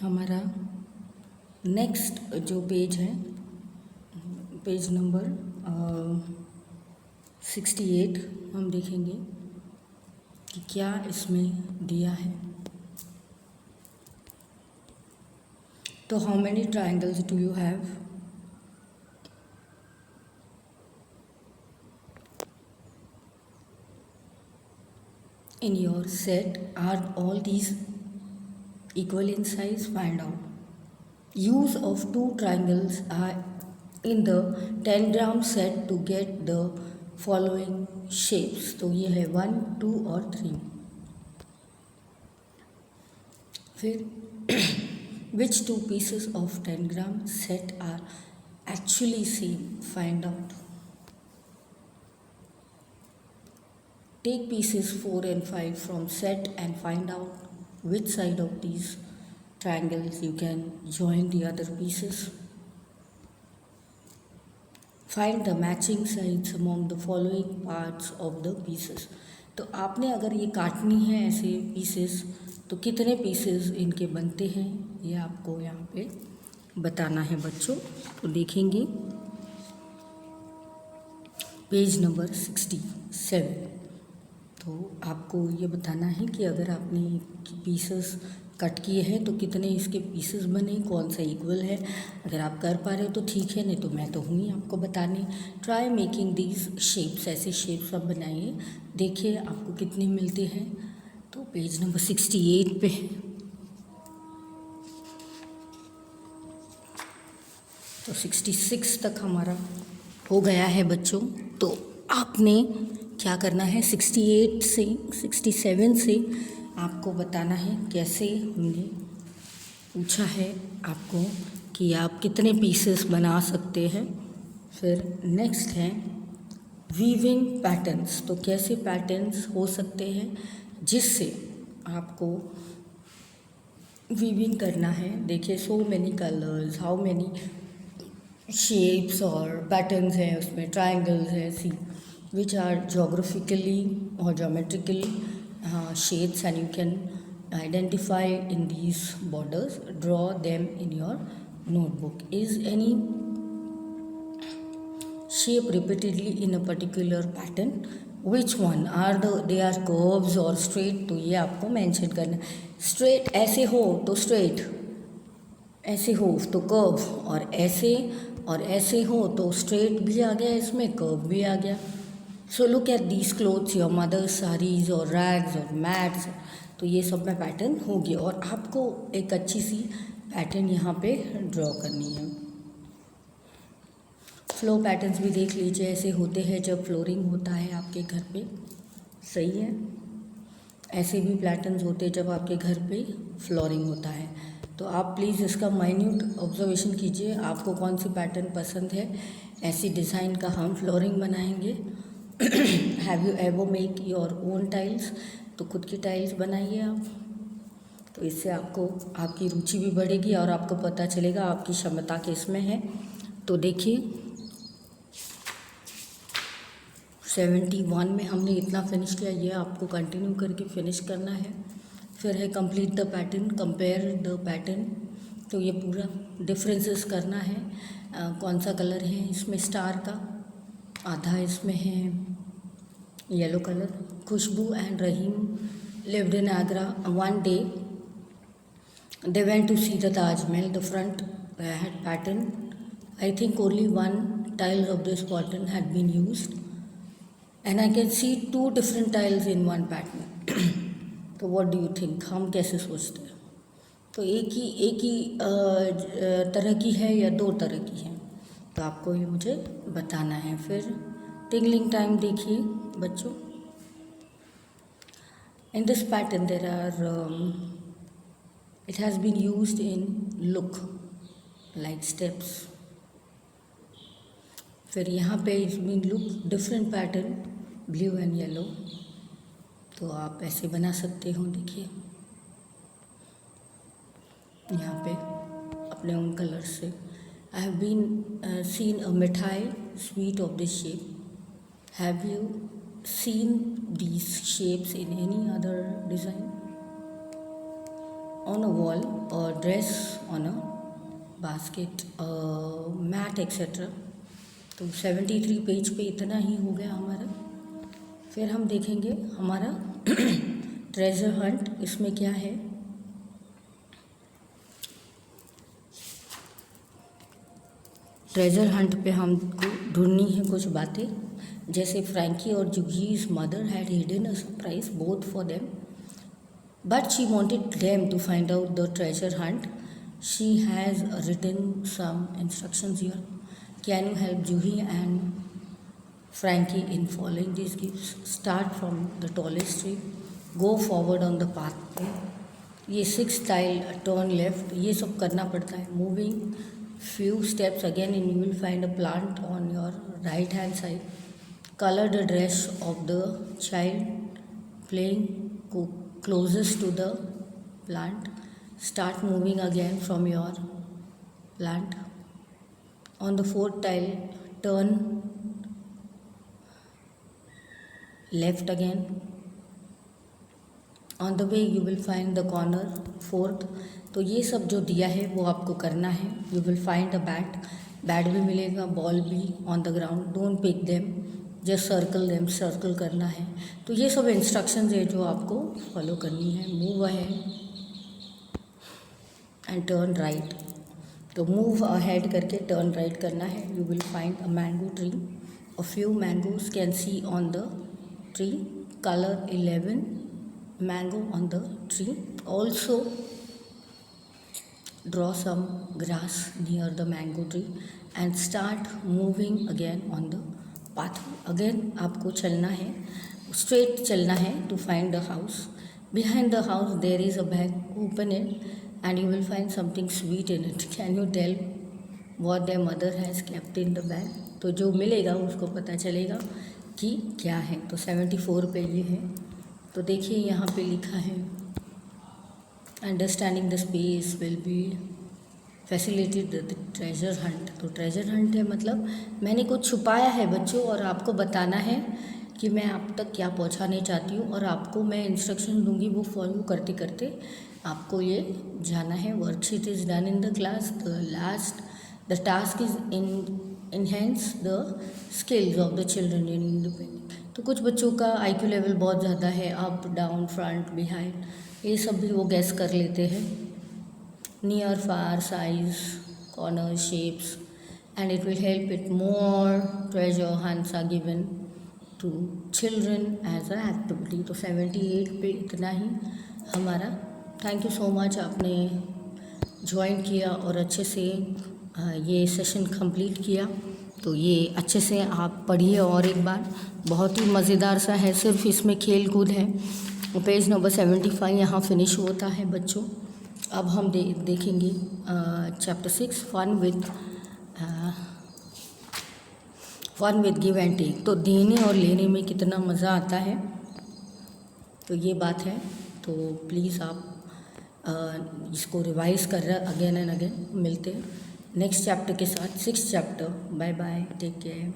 हमारा नेक्स्ट जो पेज है, पेज नंबर 68, हम देखेंगे कि क्या इसमें दिया है। तो how many triangles do you have? In your set, are all these equal in size? Find out. Use of two triangles are in the 10-gram set to get the following shapes. तो ये है 1, 2 और 3। फिर which two pieces of 10-gram set are actually same? Find out. Take pieces 4 and 5 from set and find out which side of these triangles you can join the other pieces. Find the matching sides among the following parts of the pieces. तो आपने अगर ये काटनी है ऐसे pieces तो कितने pieces इनके बनते हैं ये आपको यहाँ पे बताना है बच्चों। तो देखेंगे पेज नंबर 67। तो आपको ये बताना है कि अगर आपने पीसेस कट किए हैं तो कितने इसके पीसेस बने, कौन सा इक्वल है। अगर आप कर पा रहे हो तो ठीक है, नहीं तो मैं तो हूँ ही आपको बताने। ट्राई मेकिंग दीज शेप्स, ऐसे शेप्स आप बनाइए, देखिए आपको कितने मिलते हैं। तो पेज नंबर 68 पे तो 66 तक हमारा हो गया है बच्चों। तो आपने क्या करना है, 68 से 67 से आपको बताना है कैसे हमने पूछा है आपको कि आप कितने पीसेस बना सकते हैं। फिर नेक्स्ट है वीविंग पैटर्न्स। तो कैसे पैटर्न्स हो सकते हैं जिससे आपको वीविंग करना है। देखिए so many colours, how many shapes और पैटर्न्स हैं उसमें, ट्राइंगल्स हैं, सी which are geographically or geometrically shapes, and you can identify in these borders. Draw them in your notebook. Is any shape repeatedly in a particular pattern? Which one are they are curves or straight? तो ये आपको mention करना। Straight ऐसे हो तो straight, ऐसे हो तो कर्व, और ऐसे हो तो स्ट्रेट भी आ गया, इसमें कर्व भी आ गया। So look at these clothes, your mothers saris और रैग्स और मैट्स। तो ये सब में पैटर्न होगी और आपको एक अच्छी सी पैटर्न यहाँ पे ड्रॉ करनी है। फ्लो पैटर्न्स भी देख लीजिए, ऐसे होते हैं जब फ्लोरिंग होता है आपके घर पे, सही है। ऐसे भी पैटर्न्स होते हैं जब आपके घर पे फ्लोरिंग होता है। तो आप प्लीज़ इसका माइन्यूट ऑब्जर्वेशन कीजिए, आपको कौन सी पैटर्न पसंद है, ऐसी डिज़ाइन का हम फ्लोरिंग बनाएंगे। Have you ever make your own tiles? तो खुद की टाइल्स बनाइए आप, तो इससे आपको आपकी रुचि भी बढ़ेगी और आपको पता चलेगा आपकी क्षमता किस में है। तो देखिए 71 में हमने इतना फिनिश किया, ये आपको कंटिन्यू करके फिनिश करना है। फिर है complete the pattern, compare the pattern. तो ये पूरा डिफरेंसेस करना है, कौन सा कलर है इसमें स्टार का, आधा इसमें है yellow colour. Khushboo and Rahim lived in Agra. One day they went to see the Taj Mahal. The front had pattern. I think only one tile of this pattern had been used, and I can see two different tiles in one pattern. तो what do you think? हम कैसे सोचते हैं? तो एक ही तरह की है या दो तरह की है, तो आपको ये मुझे बताना है। फिर टिंगलिंग टाइम देखिए बच्चों। In this pattern there are it has been used in look like steps. फिर यहाँ पे it's been look different pattern, blue and yellow। तो आप ऐसे बना सकते हो, देखिए यहाँ पे अपने उन कलर से। I have been seen a मिठाई sweet of this shape. Have you seen these shapes in any other design? on a wall, a dress on a basket, a mat etc. तो 73 पेज पे इतना ही हो गया हमारा। फिर हम देखेंगे हमारा ट्रेजर हंट। इसमें क्या है, ट्रेजर हंट पे हमको ढूंढनी है कुछ बातें, जैसे फ्रैंकी और जूही's mother had hidden a surprise both for them, but she wanted them to find out the treasure hunt. She has written some instructions here. Can you help Juhi and Frankie in following these gifts? Start from the tallest tree, go forward on the pathway. ये 6 tile, turn left, ये सब करना पड़ता है। Moving few steps again and you will find a plant on your right hand side. Color the dress of the child playing closest to the plant. Start moving again from your plant. On the 4th tile, turn left again. On the way you will find the corner 4th. तो ये सब जो दिया है वो आपको करना है। You will find a bat भी मिलेगा, बॉल भी on the ground. Don't pick them, just circle them, circle करना है। तो ये सब इंस्ट्रक्शंस है जो आपको फॉलो करनी है। Move ahead and turn right. तो मूव अहेड करके टर्न राइट करना है। You will find a mango tree, a few mangoes can see on the tree. Colour 11 mango on the tree. Also draw some grass near the mango tree and start moving again on the pathway. Again आपको चलना है, straight चलना है to find the house. Behind the house there is a bag. Open it and you will find something sweet in it. Can you tell what their mother has kept in the bag? तो जो मिलेगा उसको पता चलेगा कि क्या है। तो 74 पे ये है। तो देखिए यहाँ पे लिखा है understanding the space will be facilitate the treasure Hunt. तो ट्रेजर हंट है मतलब मैंने कुछ छुपाया है बच्चों, और आपको बताना है कि मैं आप तक क्या पहुँचाने चाहती हूँ, और आपको मैं इंस्ट्रक्शन दूंगी, वो फॉलो करते करते आपको ये जाना है। Worksheet is done in the class. The task is enhance the skills of the children in independent. तो कुछ बच्चों का IQ लेवल बहुत ज़्यादा है, अप डाउन फ्रंट बिहाइंड, ये सब भी वो गैस कर लेते हैं। Near far size corner shapes and it will help it more. Treasure hunts are given to children as a activity. तो 78 पे इतना ही हमारा। थैंक यू सो मच, आपने ज्वाइन किया और अच्छे से ये सेशन कंप्लीट किया। तो ये अच्छे से आप पढ़िए और एक बार, बहुत ही मज़ेदार सा है, सिर्फ इसमें खेल कूद है। पेज नंबर 75 यहाँ फिनिश होता है बच्चों। अब हम देखेंगे chapter 6 fun with give and take. तो देने और लेने में कितना मज़ा आता है, तो ये बात है। तो प्लीज़ आप इसको रिवाइज़ कर रहे अगेन एंड अगेन। मिलते हैं नेक्स्ट चैप्टर के साथ, 6th chapter. Bye bye, take care.